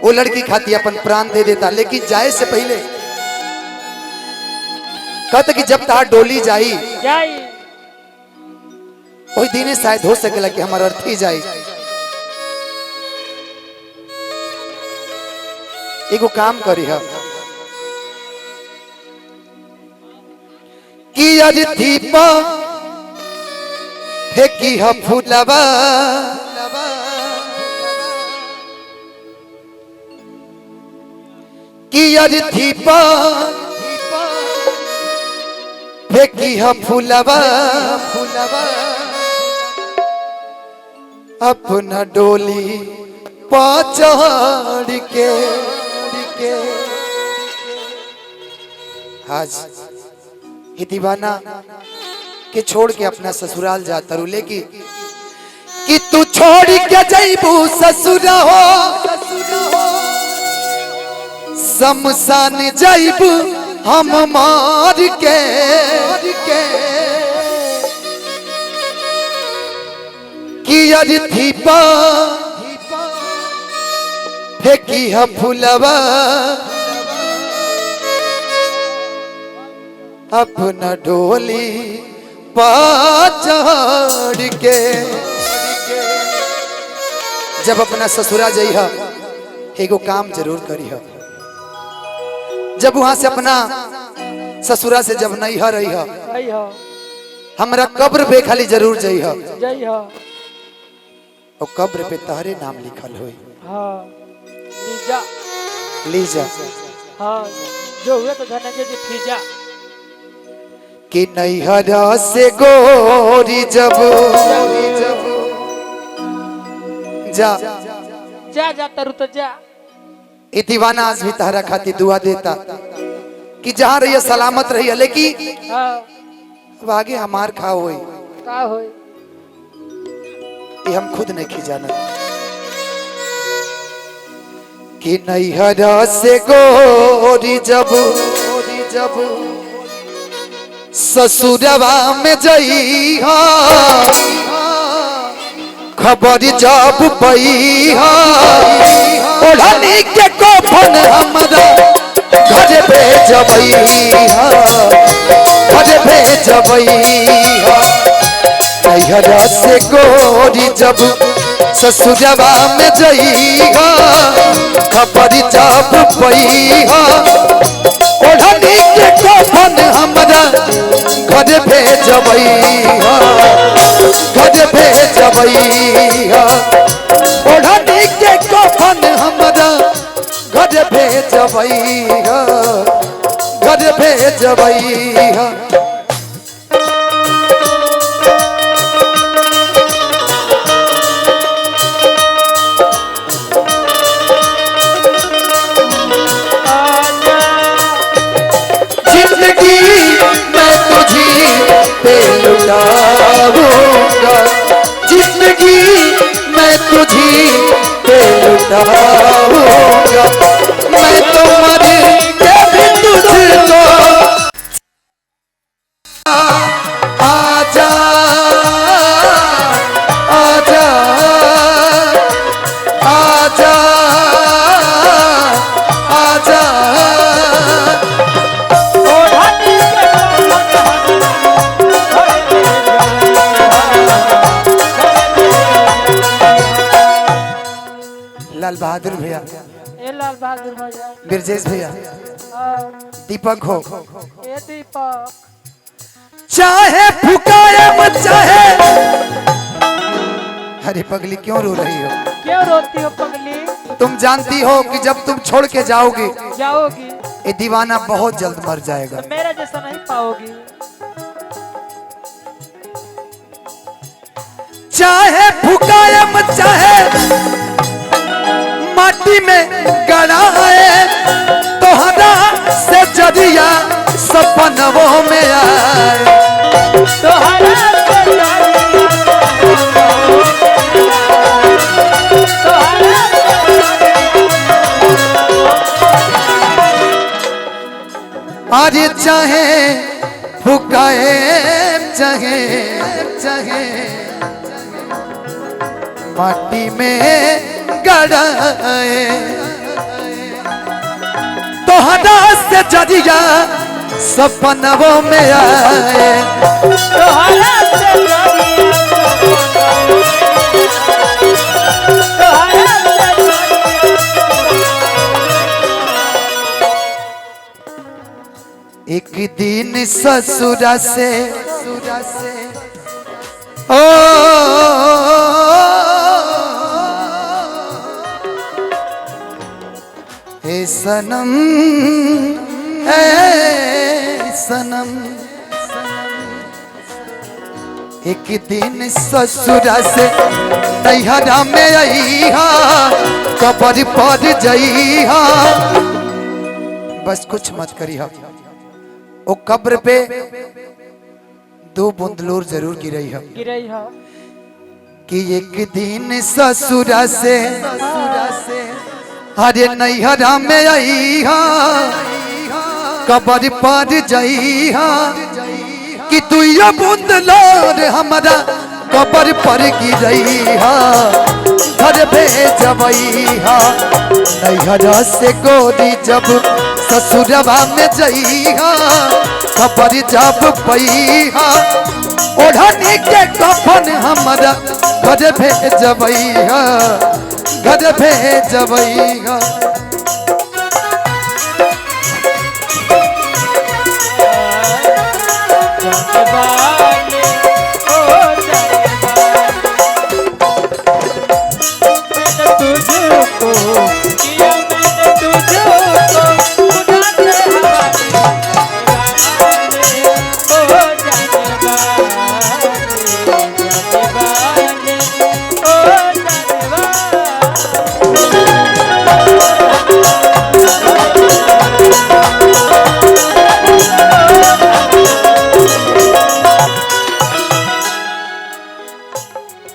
वो लड़की खाती अपन प्राण दे देता, लेकिन जाए से पहले कहता कि जब तार डोली जाई वही दिन शायद हो सकेला कि हमारा अर्थी जाए। एगो काम करी है कि अर्थी पर फेंकी है फूलवा, कि अर्थी पर फेंकी है फूलवा, अपना डोली पचड़ के आज ये दीवाना के छोड़ के अपना ससुराल जाता रू, लेकिन कि तू छोड़ के जैबू ससुरा हो शमशान जैबू हम मार के कि अर्थी पर फेंकी है फूलवा, अपना डोली पचड़ के। जब अपना ससुरा जइहा एगो काम जरूर करी है, जब वहां से अपना ससुरा से जब नहीं रही है हमरा कब्र पे खाली जरूर जइहा, और कब्र पे तहरे नाम लिखल होई। हाँ, लीजा लीजा, हाँ, जो हुए तो धनंजय जी फीजा कि नैहरा से गोरी जब जा जा जा तरु तो जा। ये दीवाना आज भी तहरा खाती दुआ देता कि जहाँ रही सलामत रही, लेकिन हाँ, अब आगे हमार खा होई का होई ये हम खुद नहीं खिजाना। कि नैहरा से गोरी जब ससुरवा में जइहा खबर जब पइहा, ओढ़नी के कफन हमरा घर भेजबइहा, घर भेजबइहा। नैहरा से गोरी जब ससुरवा में जइहा खबर जब पइहा, ओढ़नी के कफन हमरा घर भेजबइहा, घर भेजबइहा। ओढ़नी के कफन हमरा घर भेजबइहा, घर भेजबइहा। जिंदगी मैं तुझी पे लुटाऊंगा, मैं तो मर के भी तुझको। आजा आजा आजा आजा लाल बहादुर भैया, ए लाल बहादुर भैया, बिरजेश भैया, दीपक हो, ए दीपक, चाहे फुकाए मत चाहे। अरे पगली क्यों रो रही हो? क्यों रोती हो पगली? तुम जानती हो कि जब तुम छोड़ के जाओगी ये दीवाना बहुत जल्द मर जाएगा। तो मेरा जैसा नहीं पाओगी। चाहे फुकाए मत चाहे माटी में गड़ाए, तोहरा से जरिया सपनों में आए, तोहरा आज चाहे फुकाए चाहे माटी में गड़ाए, तोहरा से जरिया सपनों में आए तोहरा से एक दिन ससुरा से ओ हे सनम ए सनम एक दिन ससुरा से नैहरा में अइहा कबर पर जइहा बस कुछ मत करिहा ओ कब्र पे 2 बूंद लोर जरूर गिरई है कि एक दिन ससुरा से अरे नैहरा में अइहा कबर पर जइहा कि 2 बूंद लोर हमारा कबर पर गिरइहा घर भेजबइहा नैहरा से गोरी जब ससुरवा में जइहा खबर जब पइहा ओढ़नी के कफन हमारा घर भेजबइहा घर भेजबइहा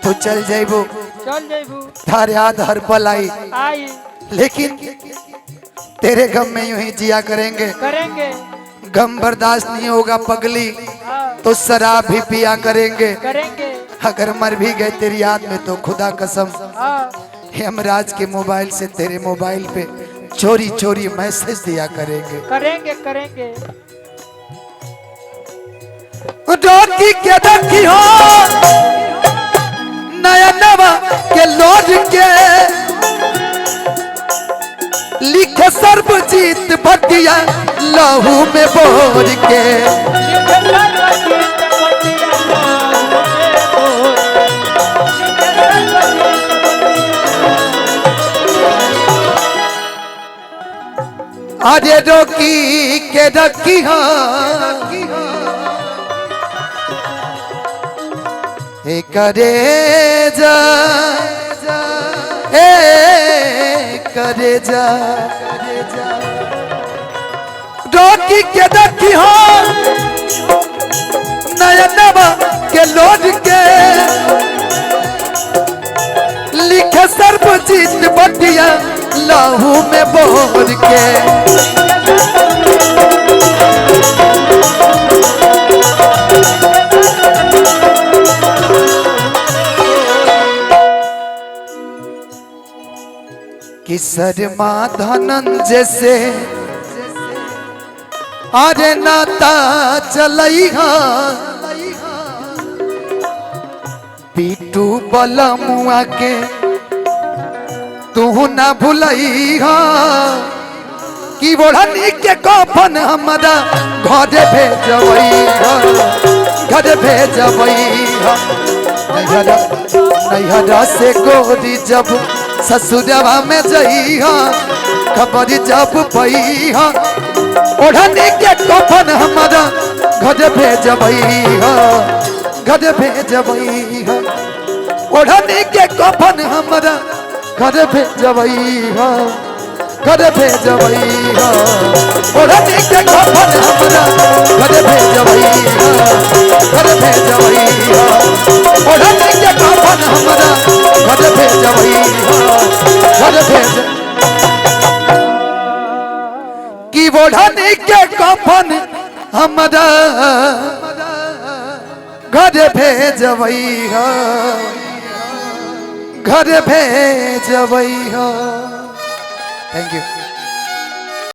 तो चल जाइबो थार याद हर पल आई लेकिन तेरे गम में यूं ही जिया करेंगे गम बर्दाश्त नहीं होगा पगली तो शराब भी पिया करेंगे अगर मर भी गए तेरी याद में तो खुदा कसम हेमराज के मोबाइल से तेरे मोबाइल पे चोरी चोरी मैसेज दिया करेंगे रोटी के रखी हो नया नवा के लौट के लिखे सर्वजीत भटिया लहू में बोर के अरे रोकी के रखी हो ए करे जा रोकी के रखी हो नया नवा के लौट के लिखे सर्वजीत बटिया लहू में बोर के कि शर्मा धनंजय से अरे नाता चलइहा पीटू बलमुआ के तू ना भूलइहा कि ओढ़नी के कफन हमारा घर भेजबइहा नैहरा से गोरी जब ससुरवा में जइहा खबर जब पइहा ओढ़नी के कफन हमारा घर भेजबइहा ओढ़नी के कफन हमारा घर भेजबइहा ओढ़नी के कफन हमारा घर भेजबइहा ओढ़नी के कफन हमारा घर भेजबइहा कि ओढ़नी के कफन हमारा घर भेजबइहा थैंक यू।